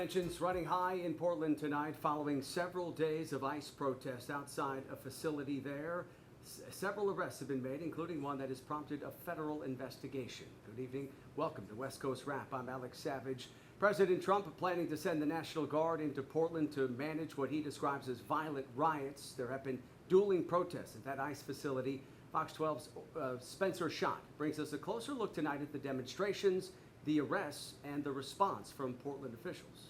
Tensions running high in Portland tonight following several days of ICE protests outside a facility there. Several arrests have been made, including one that has prompted a federal investigation. Good evening. Welcome to West Coast Wrap. I'm Alex Savage. President Trump planning to send the National Guard into Portland to manage what he describes as violent riots. There have been dueling protests at that ICE facility. Fox 12's Spencer Schott brings us a closer look tonight at the demonstrations, the arrests, and the response from Portland officials.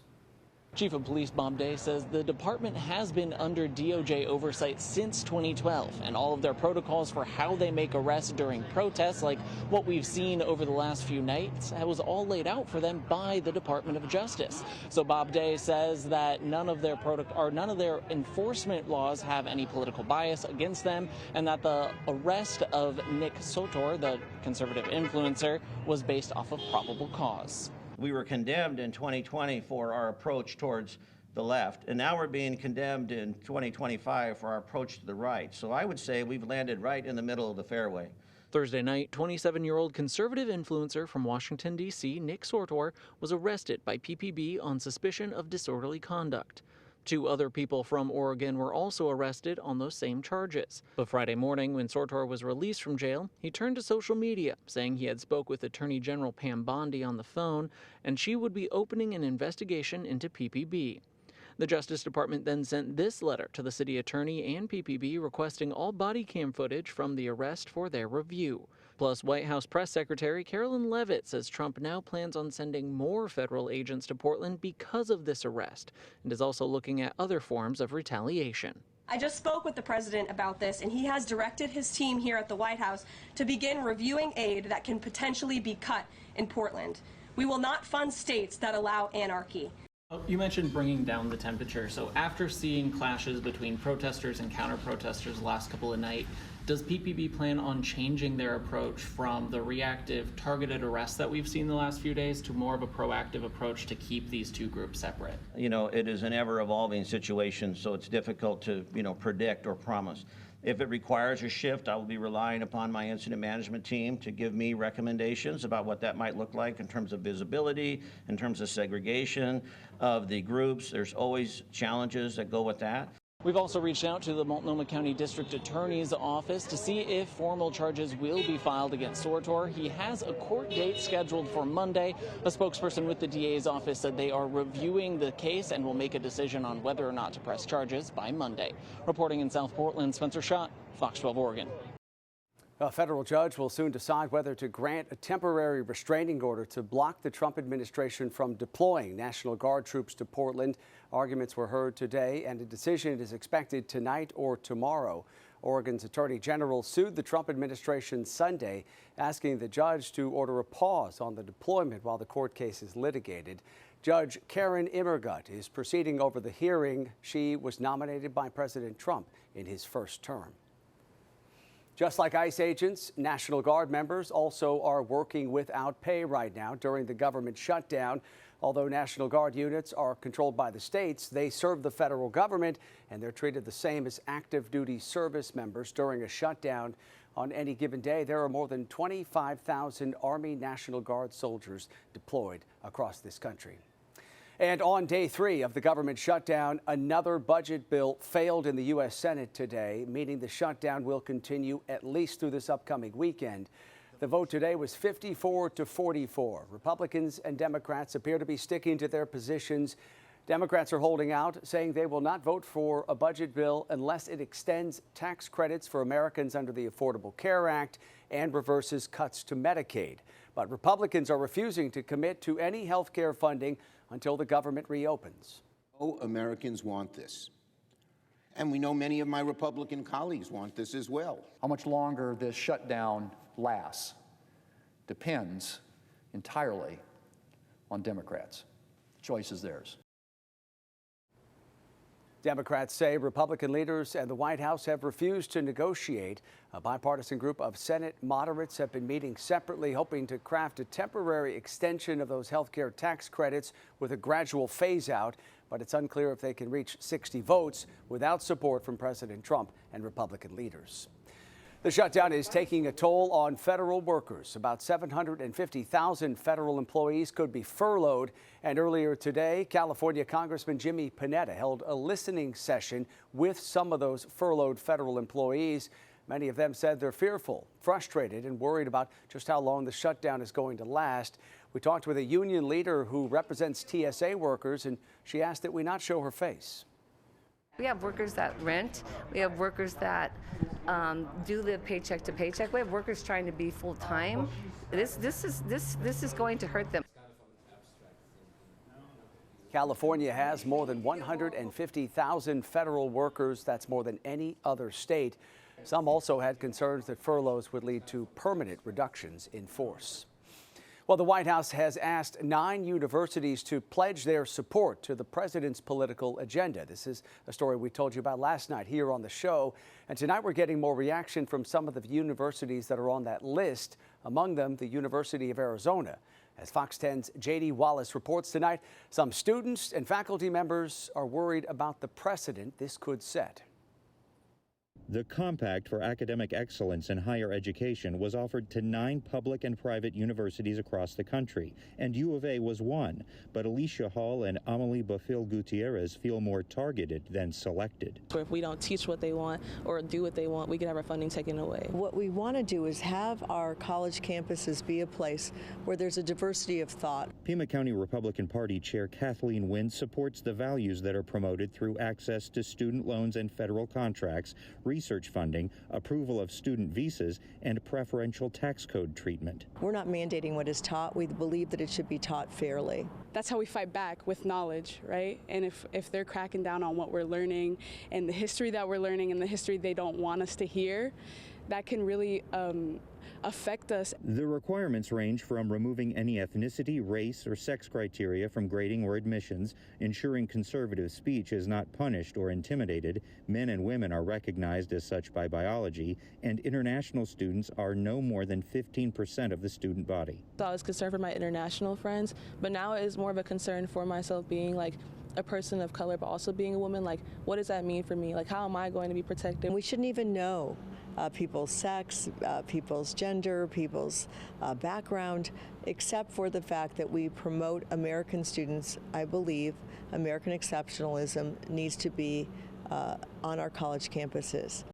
Chief of Police Bob Day says the department has been under DOJ oversight since 2012, and all of their protocols for how they make arrests during protests, like what we've seen over the last few nights, was all laid out for them by the Department of Justice. So Bob Day says that none of their enforcement laws have any political bias against them, and that the arrest of Nick Sotor, the conservative influencer, was based off of probable cause. We were condemned in 2020 for our approach towards the left, and now we're being condemned in 2025 for our approach to the right. So I would say we've landed right in the middle of the fairway. Thursday night, 27-year-old conservative influencer from Washington, D.C., Nick Sotor, was arrested by PPB on suspicion of disorderly conduct. 2 other people from Oregon were also arrested on those same charges. But Friday morning, when Sotor was released from jail, he turned to social media, saying he had spoke with Attorney General Pam Bondi on the phone, and she would be opening an investigation into PPB. The Justice Department then sent this letter to the city attorney and PPB requesting all body cam footage from the arrest for their review. Plus, White House Press Secretary Carolyn Leavitt says Trump now plans on sending more federal agents to Portland because of this arrest, and is also looking at other forms of retaliation. I just spoke with the president about this, and he has directed his team here at the White House to begin reviewing aid that can potentially be cut in Portland. We will not fund states that allow anarchy. You mentioned bringing down the temperature. So after seeing clashes between protesters and counter-protesters the last couple of nights, does PPB plan on changing their approach from the reactive, targeted arrests that we've seen the last few days to more of a proactive approach to keep these two groups separate? You know, it is an ever-evolving situation, so it's difficult to, predict or promise. If it requires a shift, I will be relying upon my incident management team to give me recommendations about what that might look like in terms of visibility, in terms of segregation of the groups. There's always challenges that go with that. We've also reached out to the Multnomah County District Attorney's Office to see if formal charges will be filed against Sotor. He has a court date scheduled for Monday. A spokesperson with the DA's office said they are reviewing the case and will make a decision on whether or not to press charges by Monday. Reporting in South Portland, Spencer Schott, Fox 12 Oregon. A federal judge will soon decide whether to grant a temporary restraining order to block the Trump administration from deploying National Guard troops to Portland. Arguments were heard today, and a decision is expected tonight or tomorrow. Oregon's Attorney General sued the Trump administration Sunday, asking the judge to order a pause on the deployment while the court case is litigated. Judge Karen Immergut is proceeding over the hearing. She was nominated by President Trump in his first term. Just like ICE agents, National Guard members also are working without pay right now during the government shutdown. Although National Guard units are controlled by the states, they serve the federal government, and they're treated the same as active duty service members during a shutdown. On any given day, there are more than 25,000 Army National Guard soldiers deployed across this country. And on day 3 of the government shutdown, another budget bill failed in the U.S. Senate today, meaning the shutdown will continue at least through this upcoming weekend. The vote today was 54-44. Republicans and Democrats appear to be sticking to their positions. Democrats are holding out, saying they will not vote for a budget bill unless it extends tax credits for Americans under the Affordable Care Act and reverses cuts to Medicaid. But Republicans are refusing to commit to any health care funding until the government reopens. Oh, Americans want this. And we know many of my Republican colleagues want this as well. How much longer this shutdown lasts depends entirely on Democrats. The choice is theirs. Democrats say Republican leaders and the White House have refused to negotiate. A bipartisan group of Senate moderates have been meeting separately, hoping to craft a temporary extension of those health care tax credits with a gradual phase out. But it's unclear if they can reach 60 votes without support from President Trump and Republican leaders. The shutdown is taking a toll on federal workers. About 750,000 federal employees could be furloughed. And earlier today, California Congressman Jimmy Panetta held a listening session with some of those furloughed federal employees. Many of them said they're fearful, frustrated, and worried about just how long the shutdown is going to last. We talked with a union leader who represents TSA workers, and she asked that we not show her face. We have workers that rent. We have workers that do live paycheck to paycheck. We have workers trying to be full time. This is going to hurt them. California has more than 150,000 federal workers. That's more than any other state. Some also had concerns that furloughs would lead to permanent reductions in force. Well, the White House has asked 9 universities to pledge their support to the president's political agenda. This is a story we told you about last night here on the show. And tonight we're getting more reaction from some of the universities that are on that list, among them the University of Arizona. As Fox 10's J.D. Wallace reports tonight, some students and faculty members are worried about the precedent this could set. The Compact for Academic Excellence in Higher Education was offered to 9 public and private universities across the country, and U of A was one. But Alicia Hall and Amelie Bafil Gutierrez feel more targeted than selected. So if we don't teach what they want or do what they want, we can have our funding taken away. What we want to do is have our college campuses be a place where there's a diversity of thought. Pima County Republican Party Chair Kathleen Wynn supports the values that are promoted through access to student loans and federal contracts, research funding, approval of student visas, and preferential tax code treatment. We're not mandating what is taught. We believe that it should be taught fairly. That's how we fight back, with knowledge, right? And if they're cracking down on what we're learning and the history that we're learning and the history they don't want us to hear, that can really affect us. The requirements range from removing any ethnicity, race, or sex criteria from grading or admissions, ensuring conservative speech is not punished or intimidated, men and women are recognized as such by biology, and international students are no more than 15% of the student body. So I was concerned for my international friends, but now it is more of a concern for myself being like a person of color, but also being a woman. Like, what does that mean for me? Like, how am I going to be protected? We shouldn't even know people's sex, people's gender, people's background, except for the fact that we promote American students. I believe American exceptionalism needs to be on our college campuses.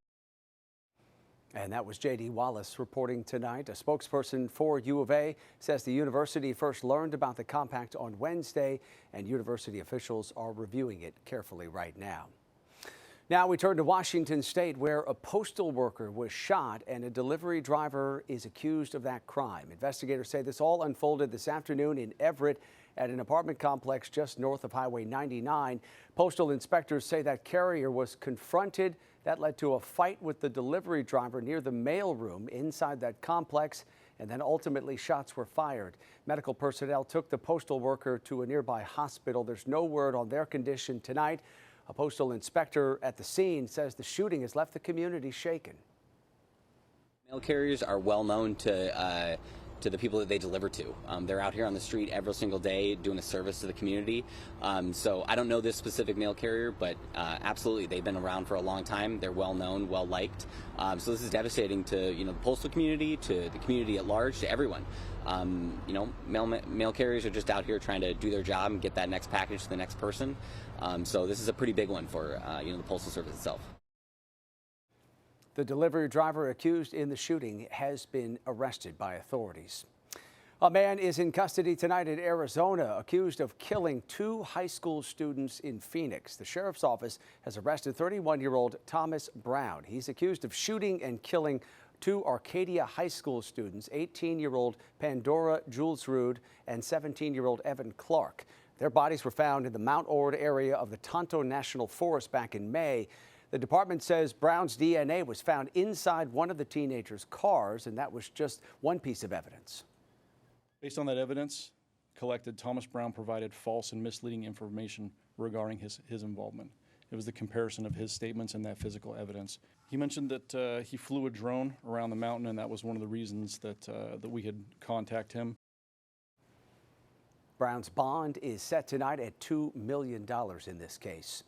And that was J.D. Wallace reporting tonight. A spokesperson for U of A says the university first learned about the compact on Wednesday, and university officials are reviewing it carefully right now. Now we turn to Washington State, where a postal worker was shot and a delivery driver is accused of that crime. Investigators say this all unfolded this afternoon in Everett at an apartment complex just north of Highway 99. Postal inspectors say that carrier was confronted. That led to a fight with the delivery driver near the mailroom inside that complex, and then ultimately shots were fired. Medical personnel took the postal worker to a nearby hospital. There's no word on their condition tonight. A postal inspector at the scene says the shooting has left the community shaken. Mail carriers are well known to the people that they deliver to. They're out here on the street every single day doing a service to the community. So I don't know this specific mail carrier, but absolutely they've been around for a long time. They're well known, well liked. So this is devastating to the postal community, to the community at large, to everyone. Mail carriers are just out here trying to do their job and get that next package to the next person. So this is a pretty big one for the Postal Service itself. The delivery driver accused in the shooting has been arrested by authorities. A man is in custody tonight in Arizona, accused of killing 2 high school students in Phoenix. The sheriff's office has arrested 31-year-old Thomas Brown. He's accused of shooting and killing 2 Arcadia High School students, 18-year-old Pandora Julesrud and 17-year-old Evan Clark. Their bodies were found in the Mount Ord area of the Tonto National Forest back in May. The department says Brown's DNA was found inside one of the teenagers' cars, and that was just one piece of evidence. Based on that evidence collected, Thomas Brown provided false and misleading information regarding his involvement. It was the comparison of his statements and that physical evidence. He mentioned that he flew a drone around the mountain, and that was one of the reasons that we had contacted him. Brown's bond is set tonight at $2 million in this case.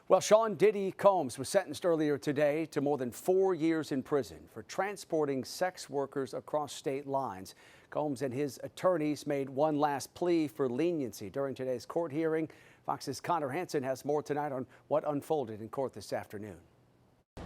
Well, Sean Diddy Combs was sentenced earlier today to more than 4 years in prison for transporting sex workers across state lines. Combs and his attorneys made one last plea for leniency during today's court hearing. Fox's Connor Hansen has more tonight on what unfolded in court this afternoon.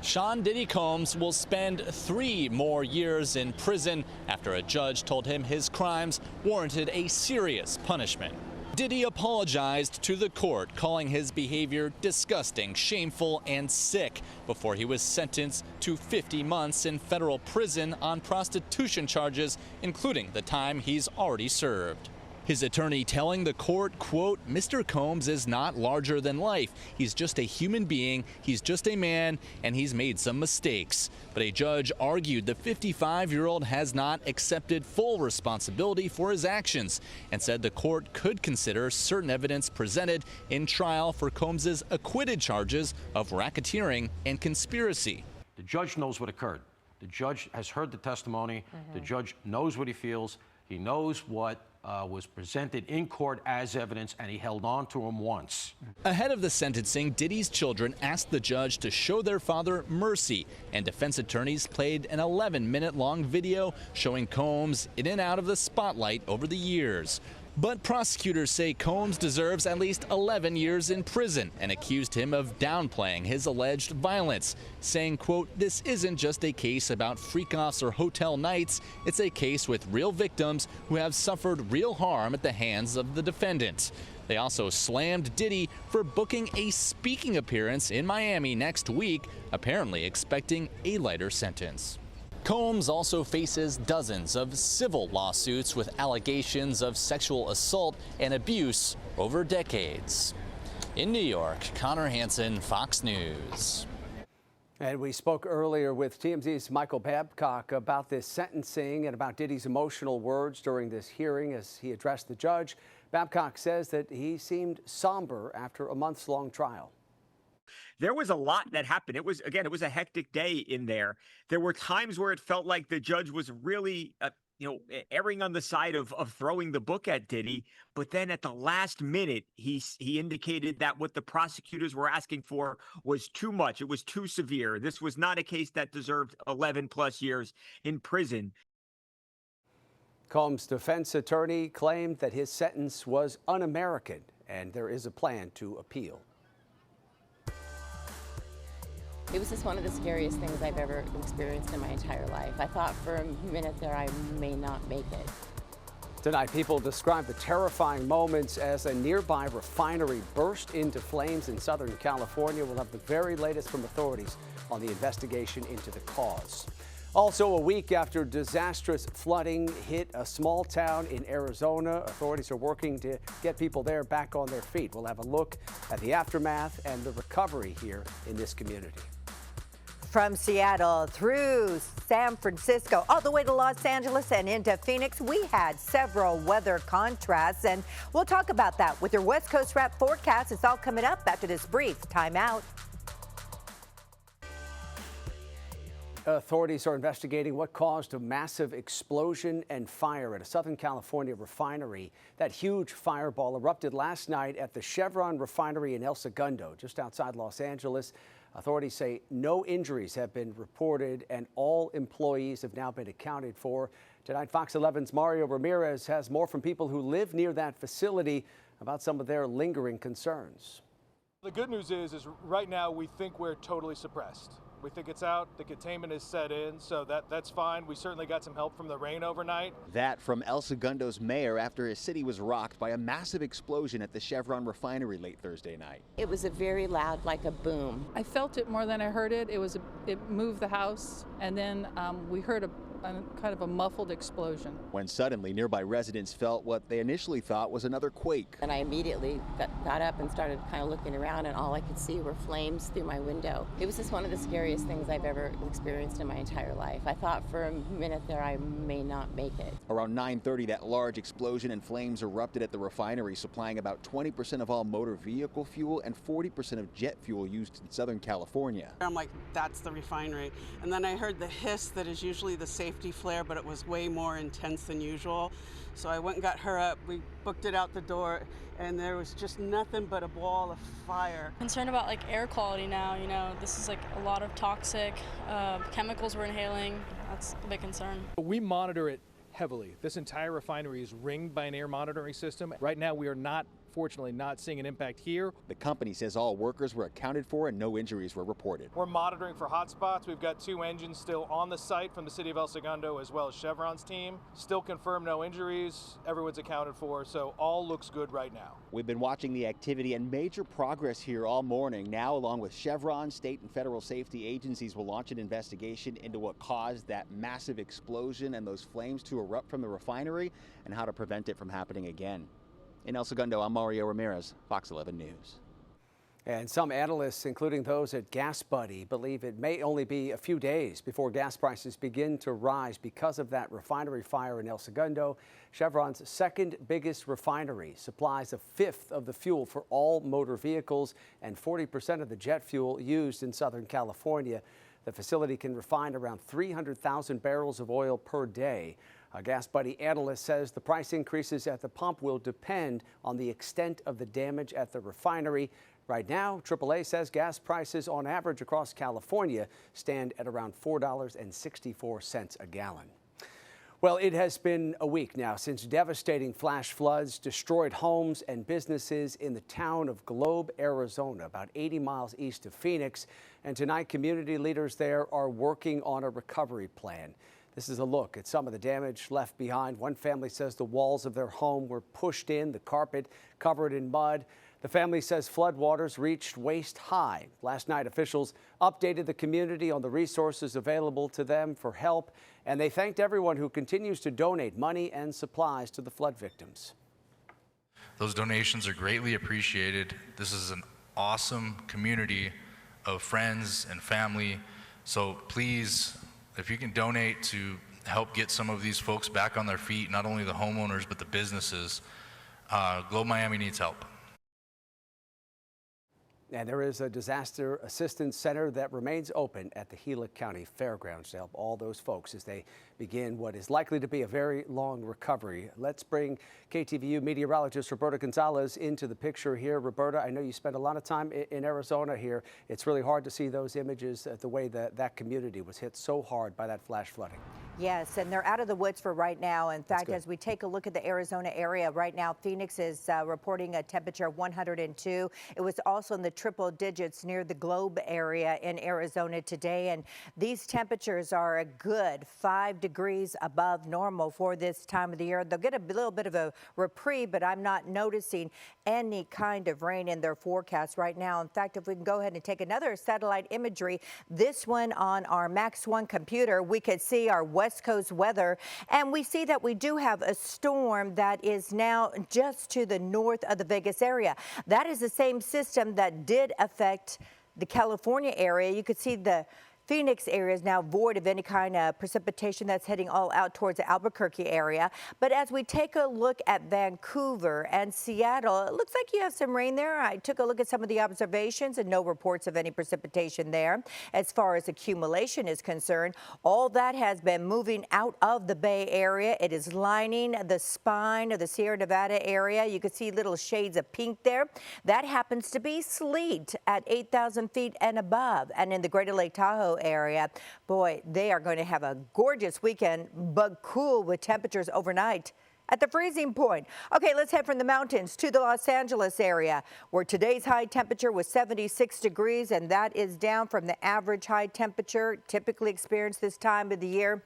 Sean Diddy Combs will spend 3 more years in prison after a judge told him his crimes warranted a serious punishment. Diddy apologized to the court, calling his behavior disgusting, shameful, and sick before he was sentenced to 50 months in federal prison on prostitution charges, including the time he's already served. His attorney telling the court, quote, "Mr. Combs is not larger than life. He's just a human being, he's just a man, and he's made some mistakes." But a judge argued the 55-year-old has not accepted full responsibility for his actions and said the court could consider certain evidence presented in trial for Combs's acquitted charges of racketeering and conspiracy. The judge knows what occurred. The judge has heard the testimony. The judge knows what he feels. He knows what was presented in court as evidence, and he held on to him once. Ahead of the sentencing, Diddy's children asked the judge to show their father mercy, and defense attorneys played an 11-minute-long video showing Combs in and out of the spotlight over the years. But prosecutors say Combs deserves at least 11 years in prison and accused him of downplaying his alleged violence, saying, quote, "This isn't just a case about freak-offs or hotel nights. It's a case with real victims who have suffered real harm at the hands of the defendant." They also slammed Diddy for booking a speaking appearance in Miami next week, apparently expecting a lighter sentence. Combs also faces dozens of civil lawsuits with allegations of sexual assault and abuse over decades. In New York, Connor Hansen, Fox News. And we spoke earlier with TMZ's Michael Babcock about this sentencing and about Diddy's emotional words during this hearing as he addressed the judge. Babcock says that he seemed somber after a months-long trial. There was a lot that happened. It was a hectic day in there. There were times where it felt like the judge was really, erring on the side of throwing the book at Diddy. But then at the last minute, he indicated that what the prosecutors were asking for was too much. It was too severe. This was not a case that deserved 11 plus years in prison. Combs' defense attorney claimed that his sentence was un-American, and there is a plan to appeal. It was just one of the scariest things I've ever experienced in my entire life. I thought for a minute there I may not make it. Tonight, people describe the terrifying moments as a nearby refinery burst into flames in Southern California. We'll have the very latest from authorities on the investigation into the cause. Also, a week after disastrous flooding hit a small town in Arizona, authorities are working to get people there back on their feet. We'll have a look at the aftermath and the recovery here in this community. From Seattle through San Francisco, all the way to Los Angeles and into Phoenix, we had several weather contrasts, and we'll talk about that with your West Coast Wrap forecast. It's all coming up after this brief timeout. Authorities are investigating what caused a massive explosion and fire at a Southern California refinery. That huge fireball erupted last night at the Chevron refinery in El Segundo, just outside Los Angeles. Authorities say no injuries have been reported and all employees have now been accounted for. Tonight, Fox 11's Mario Ramirez has more from people who live near that facility about some of their lingering concerns. The good news is right now we think we're totally suppressed. We think it's out, the containment is set in, so that's fine. We certainly got some help from the rain overnight. That from El Segundo's mayor after his city was rocked by a massive explosion at the Chevron refinery late Thursday night. It was a very loud, like a boom. I felt it more than I heard it. It moved the house, and then we heard a kind of a muffled explosion. When suddenly nearby residents felt what they initially thought was another quake. And I immediately got up and started kind of looking around, and all I could see were flames through my window. It was just one of the scariest things I've ever experienced in my entire life. I thought for a minute there I may not make it. Around 9:30, that large explosion and flames erupted at the refinery, supplying about 20% of all motor vehicle fuel and 40% of jet fuel used in Southern California. I'm like, that's the refinery. And then I heard the hiss that is usually the safety safety flare, but it was way more intense than usual. So I went and got her up. We booked it out the door, and there was just nothing but a ball of fire. Concerned about like air quality now. You know, this is like a lot of toxic chemicals we're inhaling. That's a big concern. We monitor it heavily. This entire refinery is ringed by an air monitoring system. Right now, we are fortunately not seeing an impact here. The company says all workers were accounted for and no injuries were reported. We're monitoring for hot spots. We've got 2 engines still on the site from the city of El Segundo as well as Chevron's team. Still confirmed no injuries. Everyone's accounted for, so all looks good right now. We've been watching the activity and major progress here all morning. Now, along with Chevron, state and federal safety agencies will launch an investigation into what caused that massive explosion and those flames to erupt from the refinery and how to prevent it from happening again. In El Segundo, I'm Mario Ramirez, Fox 11 News. And some analysts, including those at Gas Buddy, believe it may only be a few days before gas prices begin to rise because of that refinery fire in El Segundo. Chevron's second biggest refinery supplies a fifth of the fuel for all motor vehicles and 40% of the jet fuel used in Southern California. The facility can refine around 300,000 barrels of oil per day. A Gas Buddy analyst says the price increases at the pump will depend on the extent of the damage at the refinery. Right now, AAA says gas prices on average across California stand at around $4.64 a gallon. Well, it has been a week now since devastating flash floods destroyed homes and businesses in the town of Globe, Arizona, about 80 miles east of Phoenix. And tonight, community leaders there are working on a recovery plan. This is a look at some of the damage left behind. One family says the walls of their home were pushed in, the carpet covered in mud. The family says floodwaters reached waist high. Last night, officials updated the community on the resources available to them for help, and they thanked everyone who continues to donate money and supplies to the flood victims. Those donations are greatly appreciated. This is an awesome community of friends and family. So please, if you can donate to help get some of these folks back on their feet, not only the homeowners, but the businesses, Globe Miami needs help. And there is a disaster assistance center that remains open at the Gila County Fairgrounds to help all those folks as they begin what is likely to be a very long recovery. Let's bring KTVU meteorologist Roberta Gonzalez into the picture here. Roberta, I know you spent a lot of time in Arizona here. It's really hard to see those images, the way that community was hit so hard by that flash flooding. Yes, and they're out of the woods for right now. In fact, as we take a look at the Arizona area right now, Phoenix is reporting a temperature of 102. It was also in the triple digits near the Globe area in Arizona today. And these temperatures are a good 5 degrees above normal for this time of the year. They'll get a little bit of a reprieve, but I'm not noticing any kind of rain in their forecast right now. In fact, if we can go ahead and take another satellite imagery, this one on our Max 1 computer, we could see our West Coast weather, and we see that we do have a storm that is now just to the north of the Vegas area. That is the same system that did affect the California area. You could see the Phoenix area is now void of any kind of precipitation that's heading all out towards the Albuquerque area. But as we take a look at Vancouver and Seattle, it looks like you have some rain there. I took a look at some of the observations and no reports of any precipitation there. As far as accumulation is concerned, all that has been moving out of the Bay Area. It is lining the spine of the Sierra Nevada area. You can see little shades of pink there. That happens to be sleet at 8,000 feet and above. And in the Greater Lake Tahoe area, boy, they are going to have a gorgeous weekend, but cool with temperatures overnight at the freezing point. Okay, let's head from the mountains to the Los Angeles area, where today's high temperature was 76 degrees, and that is down from the average high temperature typically experienced this time of the year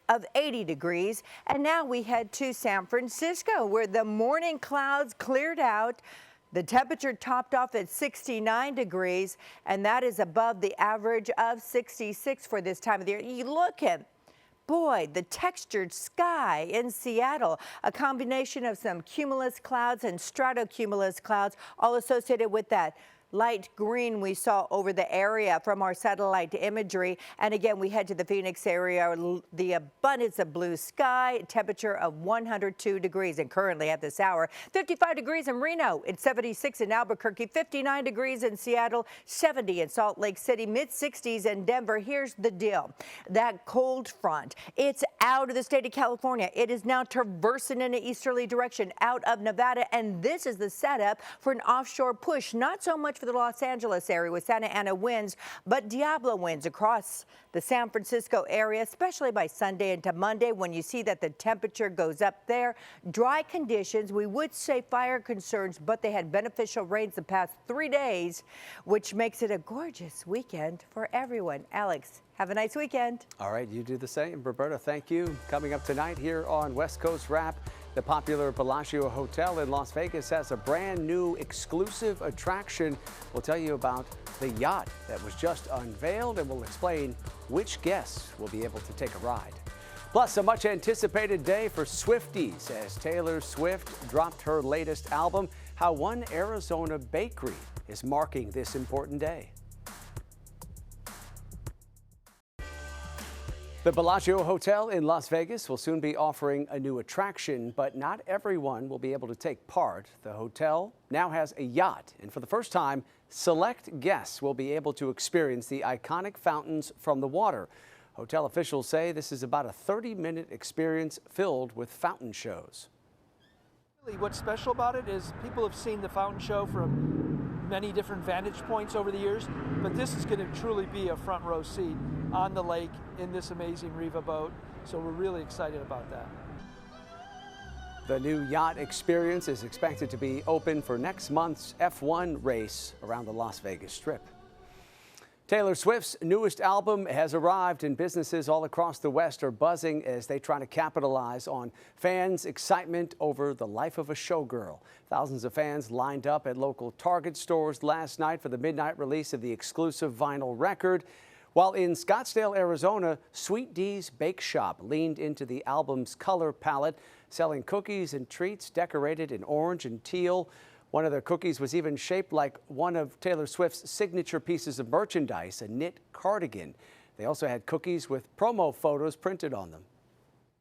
of 80 degrees. And now we head to San Francisco, where the morning clouds cleared out. The temperature topped off at 69 degrees, and that is above the average of 66 for this time of the year. You look at, boy, the textured sky in Seattle, a combination of some cumulus clouds and stratocumulus clouds, all associated with that light green we saw over the area from our satellite imagery. And again, we head to the Phoenix area, the abundance of blue sky, temperature of 102 degrees. And currently at this hour, 55 degrees in Reno, it's 76 in Albuquerque, 59 degrees in Seattle, 70 in Salt Lake City, mid-60s in Denver. Here's the deal. That cold front, it's out of the state of California. It is now traversing in an easterly direction out of Nevada. And this is the setup for an offshore push, not so much for the Los Angeles area with Santa Ana winds, but Diablo winds across the San Francisco area, especially by Sunday into Monday when you see that the temperature goes up there. Dry conditions, we would say fire concerns, but they had beneficial rains the past 3 days, which makes it a gorgeous weekend for everyone. Alex, have a nice weekend. All right, you do the same. Roberta, thank you. Coming up tonight here on West Coast Wrap, the popular Bellagio Hotel in Las Vegas has a brand new exclusive attraction. We'll tell you about the yacht that was just unveiled, and we'll explain which guests will be able to take a ride. Plus, a much anticipated day for Swifties as Taylor Swift dropped her latest album, how one Arizona bakery is marking this important day. The Bellagio Hotel in Las Vegas will soon be offering a new attraction, but not everyone will be able to take part. The hotel now has a yacht, and for the first time, select guests will be able to experience the iconic fountains from the water. Hotel officials say this is about a 30-minute experience filled with fountain shows. What's special about it is people have seen the fountain show from many different vantage points over the years, but this is going to truly be a front row seat on the lake in this amazing Riva boat. So we're really excited about that. The new yacht experience is expected to be open for next month's F1 race around the Las Vegas Strip. Taylor Swift's newest album has arrived, and businesses all across the West are buzzing as they try to capitalize on fans' excitement over the life of a showgirl. Thousands of fans lined up at local Target stores last night for the midnight release of the exclusive vinyl record. While in Scottsdale, Arizona, Sweet D's Bake Shop leaned into the album's color palette, selling cookies and treats decorated in orange and teal. One of their cookies was even shaped like one of Taylor Swift's signature pieces of merchandise, a knit cardigan. They also had cookies with promo photos printed on them.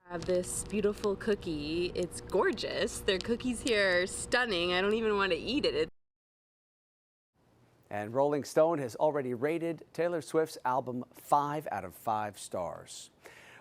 I have this beautiful cookie. It's gorgeous. Their cookies here are stunning. I don't even want to eat it. And Rolling Stone has already rated Taylor Swift's album 5 out of 5 stars.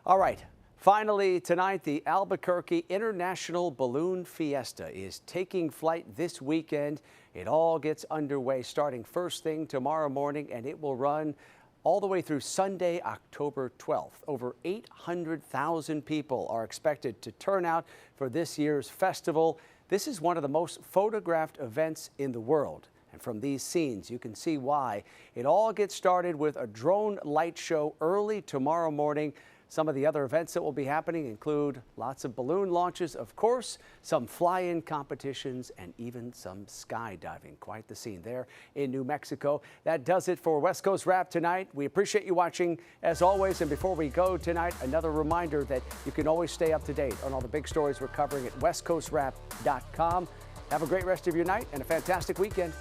All right. Finally, tonight, the Albuquerque International Balloon Fiesta is taking flight this weekend. It all gets underway starting first thing tomorrow morning, and it will run all the way through Sunday, October 12th. Over 800,000 people are expected to turn out for this year's festival. This is one of the most photographed events in the world. And from these scenes, you can see why. It all gets started with a drone light show early tomorrow morning. Some of the other events that will be happening include lots of balloon launches, of course, some fly-in competitions, and even some skydiving. Quite the scene there in New Mexico. That does it for West Coast Wrap tonight. We appreciate you watching as always. And before we go tonight, another reminder that you can always stay up to date on all the big stories we're covering at westcoastwrap.com. Have a great rest of your night and a fantastic weekend.